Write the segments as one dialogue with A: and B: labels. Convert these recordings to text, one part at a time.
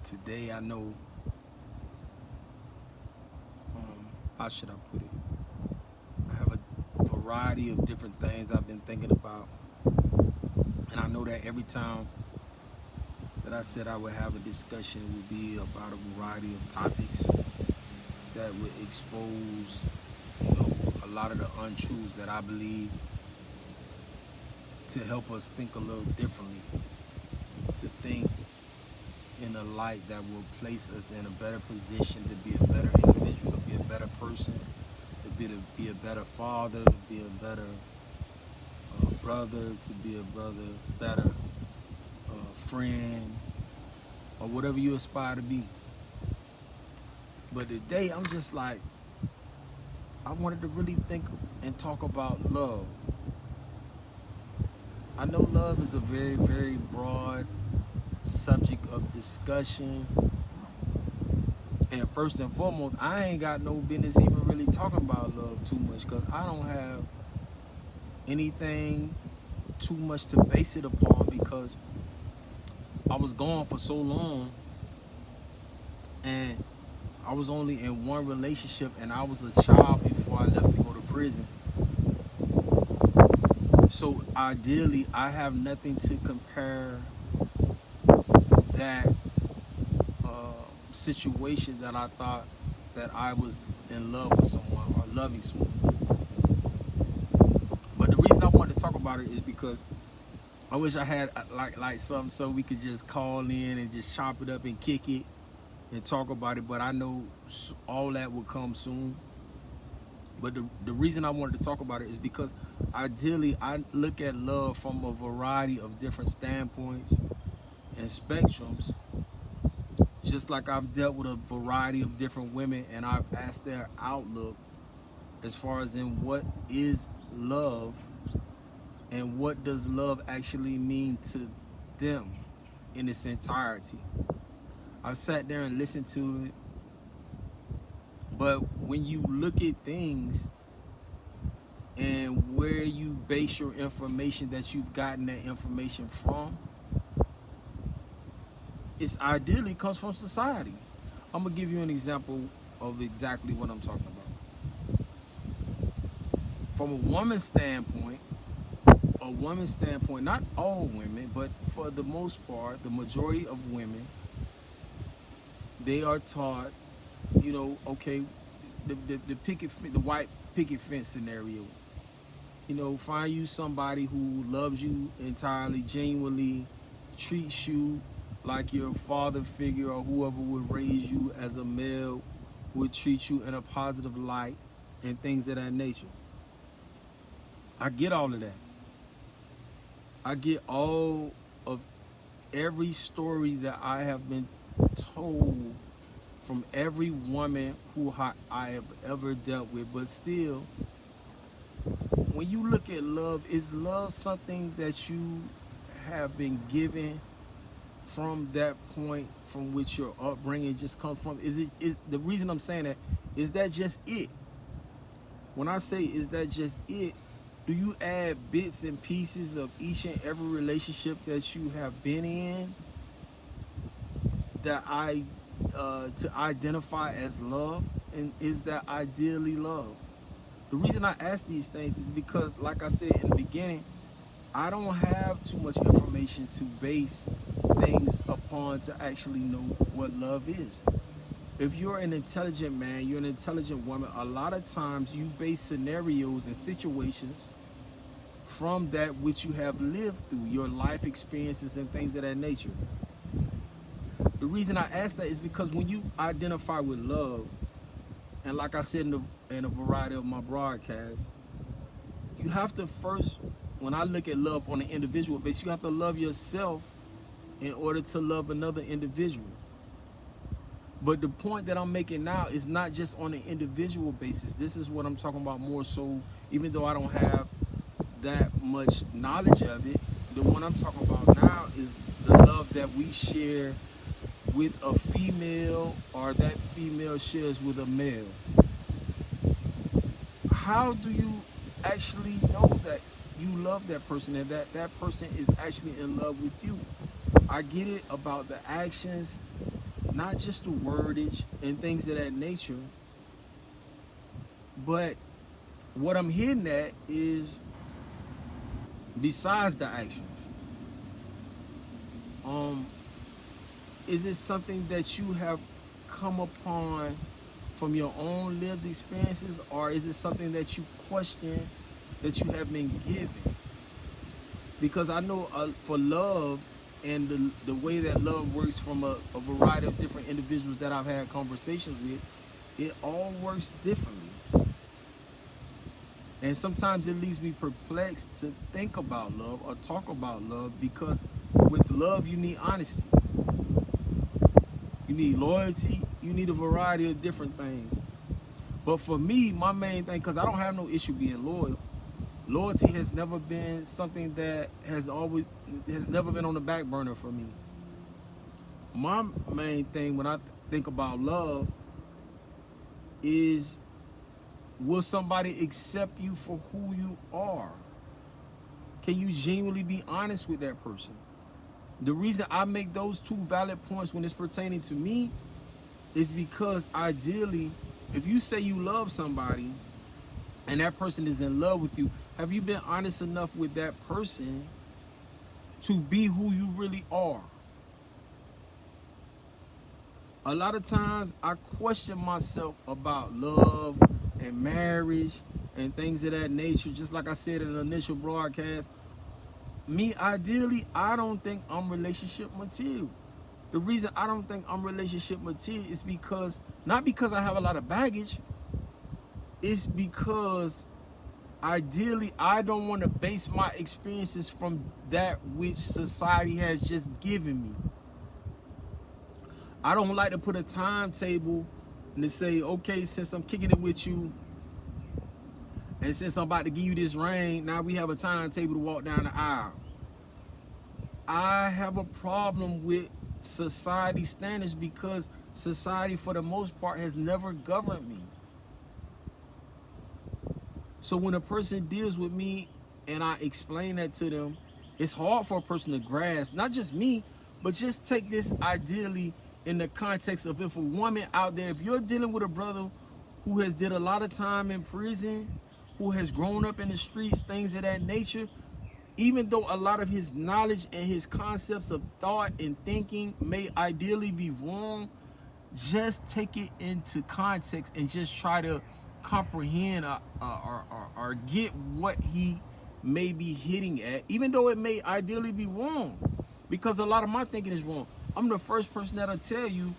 A: Today I know, how should I put it? I have a variety of different things I've been thinking about. And I know that every time that I said I would have a discussion, it would be about a variety of topics that would expose, a lot of the untruths that I believe to help us think a little differently, to think in a light that will place us in a better position to be a better individual, to be a better person, to be a better father, to be a better brother, to be a better friend, or whatever you aspire to be. But today, I'm just like, I wanted to really think and talk about love. I know love is a very, very broad subject of discussion. And first and foremost, I ain't got no business even really talking about love too much because I don't have anything too much to base it upon because I was gone for so long and I was only in one relationship and I was a child before I left to go to prison. So ideally, I have nothing to compare that situation that I thought that I was in love with someone or loving someone. But the reason I wanted to talk about it is because I wish I had like something so we could just call in and just chop it up and kick it and talk about it. But I know all that will come soon. But the reason I wanted to talk about it is because ideally I look at love from a variety of different standpoints and spectrums. Just like I've dealt with a variety of different women and I've asked their outlook as far as in what is love and what does love actually mean to them in its entirety. I've sat there and listened to it, but when you look at things and where you base your information that you've gotten that information from, it's ideally comes from society. I'm gonna give you an example of exactly what I'm talking about. From a woman's standpoint, not all women, but for the most part, the majority of women, they are taught, okay, the white picket fence scenario. Find you somebody who loves you entirely, genuinely, treats you like your father figure or whoever would raise you as a male would treat you in a positive light and things of that nature. I get all of that. I get all of every story that I have been told from every woman who I have ever dealt with. But still, when you look at love, is love something that you have been given from that point from which your upbringing just comes from? Is the reason I'm saying that, is that just it? When I say is that just it, do you add bits and pieces of each and every relationship that you have been in that I to identify as love? And is that ideally love? The reason I ask these things is because, like I said in the beginning, I don't have too much information to base things upon to actually know what love is. If you're an intelligent man, you're an intelligent woman, a lot of times you base scenarios and situations from that which you have lived through, your life experiences and things of that nature. The reason I ask that is because when you identify with love, and like I said in a variety of my broadcasts, you have to first, when I look at love on an individual basis, you have to love yourself in order to love another individual. But the point that I'm making now is not just on an individual basis. This is what I'm talking about more so, even though I don't have that much knowledge of it, the one I'm talking about now is the love that we share with a female or that female shares with a male. How do you actually know that you love that person and that person is actually in love with you. I get it about the actions, not just the wordage and things of that nature, but what I'm hitting at is besides the actions. Um, is it something that you have come upon from your own lived experiences, or is it something that you question that you have been given? Because I know for love and the way that love works from a variety of different individuals that I've had conversations with, it all works differently. And sometimes it leaves me perplexed to think about love or talk about love, because with love you need honesty, you need loyalty, you need a variety of different things. But for me, my main thing, because I don't have no issue being loyal, loyalty has never been something that has never been on the back burner for me. My main thing when I think about love is, will somebody accept you for who you are? Can you genuinely be honest with that person? The reason I make those two valid points when it's pertaining to me is because ideally, if you say you love somebody and that person is in love with you, have you been honest enough with that person to be who you really are? A lot of times I question myself about love and marriage and things of that nature. Just like I said in the initial broadcast, me ideally, I don't think I'm relationship material. The reason I don't think I'm relationship material is because, not because I have a lot of baggage, it's because ideally I don't want to base my experiences from that which society has just given me. I don't like to put a timetable and to say, okay, since I'm kicking it with you and since I'm about to give you this ring, now we have a timetable to walk down the aisle. I have a problem with society standards because society, for the most part, has never governed me. So when a person deals with me and I explain that to them, it's hard for a person to grasp, not just me, but just take this ideally in the context of, if a woman out there, if you're dealing with a brother who has did a lot of time in prison, who has grown up in the streets, things of that nature, even though a lot of his knowledge and his concepts of thought and thinking may ideally be wrong, just take it into context and just try to comprehend or get what he may be hitting at, even though it may ideally be wrong. Because a lot of my thinking is wrong. I'm the first person that'll tell you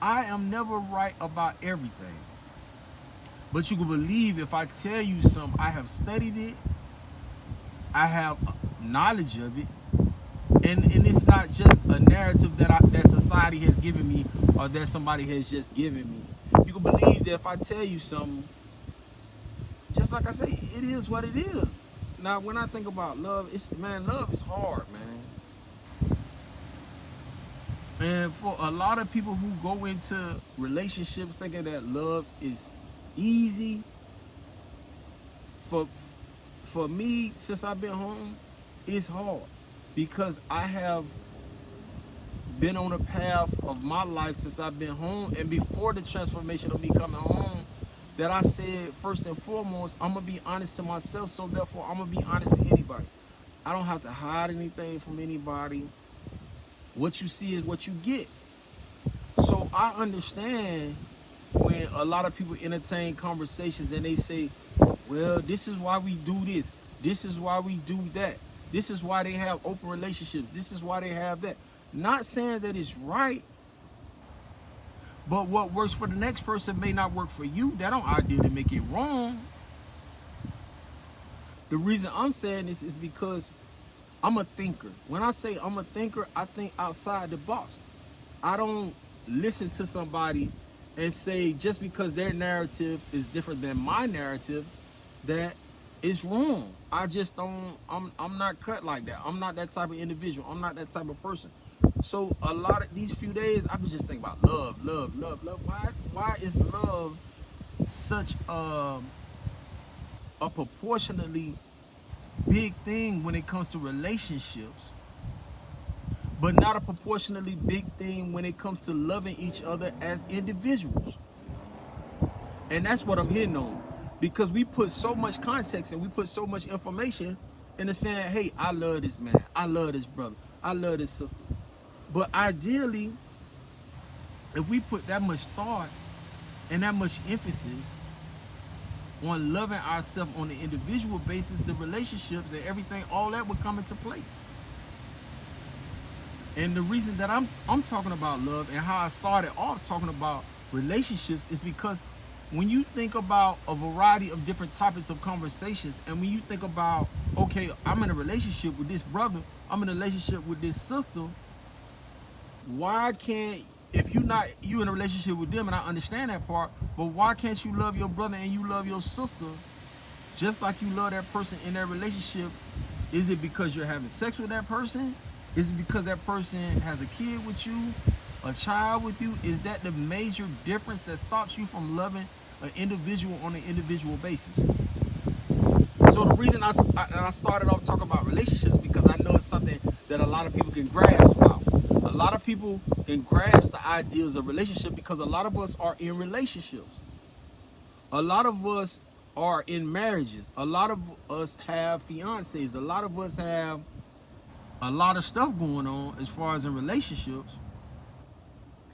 A: I am never right about everything. But you can believe if I tell you something, I have studied it, I have knowledge of it, and it's not just a narrative that society has given me or that somebody has just given me. You can believe that if I tell you something, just like I say, it is what it is. Now, when I think about love, love is hard, man. And for a lot of people who go into relationships thinking that love is easy, for me, since I've been home, it's hard because I have been on a path of my life since I've been home and before the transformation of me coming home, that I said first and foremost, I'm gonna be honest to myself, so therefore I'm gonna be honest to anybody. I don't have to hide anything from anybody. What you see is what you get. So I understand when a lot of people entertain conversations and they say, well, this is why we do this, this is why we do that, this is why they have open relationships, this is why they have that. Not saying that it's right, but what works for the next person may not work for you. That don't ideally make it wrong. The reason I'm saying this is because I'm a thinker. When I say I'm a thinker, I think outside the box. I don't listen to somebody and say just because their narrative is different than my narrative that it's wrong. I just don't, I'm not cut like that. I'm not that type of individual. I'm not that type of person. So a lot of these few days, I've been just thinking about love, love, love, love. Why is love such a proportionately big thing when it comes to relationships, but not a proportionally big thing when it comes to loving each other as individuals. And that's what I'm hitting on. Because we put so much context and we put so much information into saying, hey, I love this man, I love this brother, I love this sister. But ideally, if we put that much thought and that much emphasis on loving ourselves on an individual basis, the relationships and everything, all that would come into play. And the reason that I'm talking about love and how I started off talking about relationships is because when you think about a variety of different topics of conversations, and when you think about, okay, I'm in a relationship with this brother, I'm in a relationship with this sister, why can't, if you in a relationship with them, and I understand that part, but why can't you love your brother and you love your sister just like you love that person in that relationship? Is it because you're having sex with that person? Is it because that person has a kid with you, a child with you? Is that the major difference that stops you from loving an individual on an individual basis? So the reason I started off talking about relationships, because I know it's something that a lot of people can grasp about. A lot of people can grasp the ideas of relationship because a lot of us are in relationships. A lot of us are in marriages. A lot of us have fiancés. A lot of us have a lot of stuff going on as far as in relationships.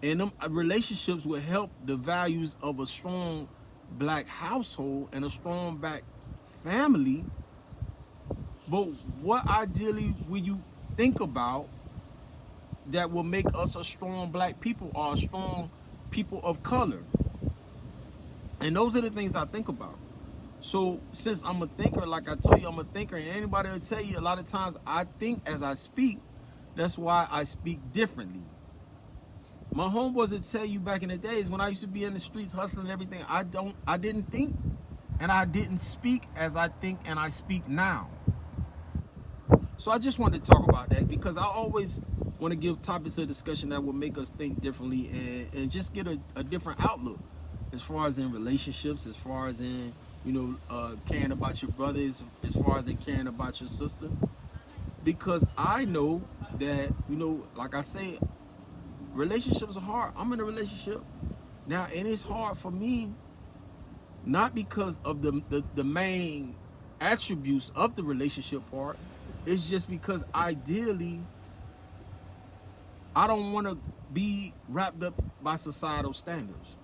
A: And them relationships will help the values of a strong black household and a strong black family. But what ideally will you think about that will make us a strong black people or a strong people of color? And those are the things I think about. So since I'm a thinker, like I told you, I'm a thinker, and anybody will tell you a lot of times I think as I speak. That's why I speak differently. My homeboys would tell you back in the days when I used to be in the streets hustling and everything, I didn't think and I didn't speak as I think and I speak now. So I just wanted to talk about that because I always want to give topics of discussion that will make us think differently and just get a different outlook as far as in relationships, as far as in, caring about your brothers, as far as in caring about your sister. Because I know that, like I say, relationships are hard. I'm in a relationship now, and it's hard for me, not because of the main attributes of the relationship part. It's just because ideally, I don't want to be wrapped up by societal standards.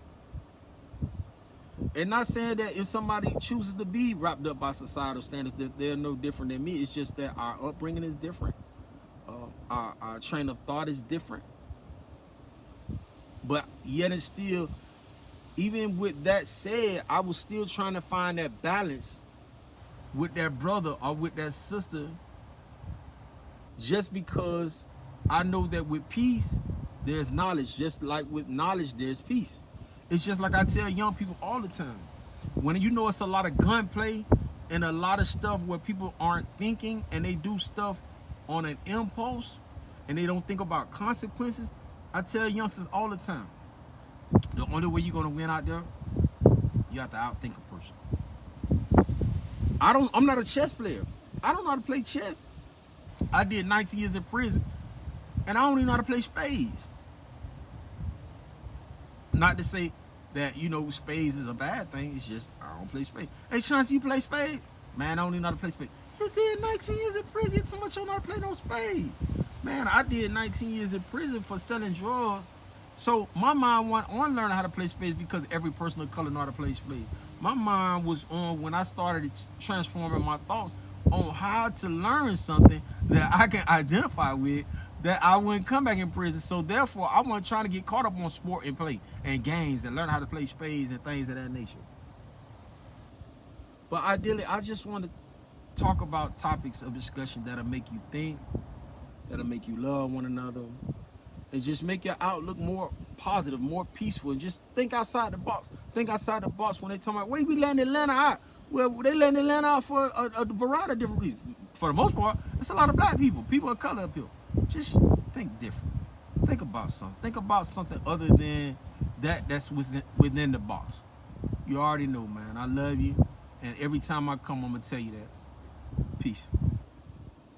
A: And not saying that if somebody chooses to be wrapped up by societal standards, that they're no different than me. It's just that our upbringing is different. Our train of thought is different. But yet and still, even with that said, I was still trying to find that balance with that brother or with that sister, just because I know that with peace, there's knowledge. Just like with knowledge, there's peace. It's just like I tell young people all the time. When it's a lot of gunplay and a lot of stuff where people aren't thinking and they do stuff on an impulse and they don't think about consequences, I tell youngsters all the time, the only way you're gonna win out there, you have to outthink a person. I'm not a chess player. I don't know how to play chess. I did 19 years in prison and I don't even know how to play spades. Not to say that, spades is a bad thing. It's just I don't play spades. Hey, Chauncey, you play spades? Man, I don't even know how to play spades. You did 19 years in prison. You too much you don't know how to play no spades. Man, I did 19 years in prison for selling drugs. So my mind went on learning how to play spades because every person of color know how to play spades. My mind was on when I started transforming my thoughts on how to learn something that I can identify with, that I wouldn't come back in prison. So therefore, I wasn't trying to get caught up on sport and play and games and learn how to play spades and things of that nature. But ideally, I just want to talk about topics of discussion that'll make you think, that'll make you love one another, and just make your outlook more positive, more peaceful, and just think outside the box. Think outside the box when they talk about, where we land Atlanta out? Well, they land Atlanta out for a variety of different reasons. For the most part, it's a lot of black people, people of color up here. Just think different. Think about something. Think about something other than that's within the box. You already know, man. I love you. And every time I come, I'm going to tell you that. Peace.